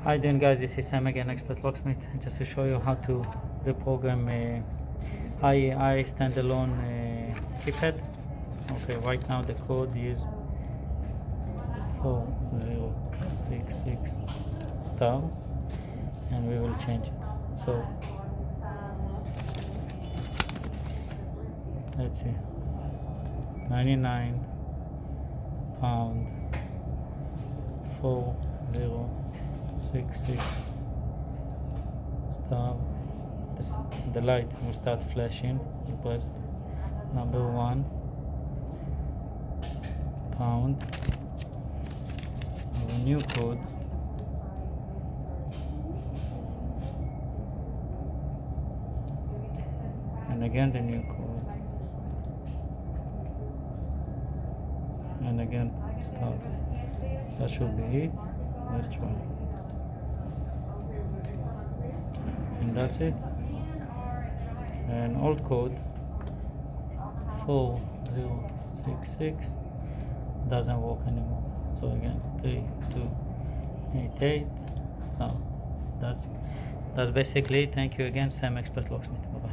Hi doing guys, this is Sam again, Expert Locksmith, just to show you how to reprogram IEI standalone keypad. Okay, right now the code is 4066 star and we will change it. So let's see, 99 pound 4066 star. The light will start flashing. You press number 1 pound, our new code, and again the new code, and again start. That should be it. Let's try. And that's it. And old code 4066 doesn't work anymore. So again 3288 start. That's basically it. Thank you again, Sam, Expert Locksmith. Bye bye.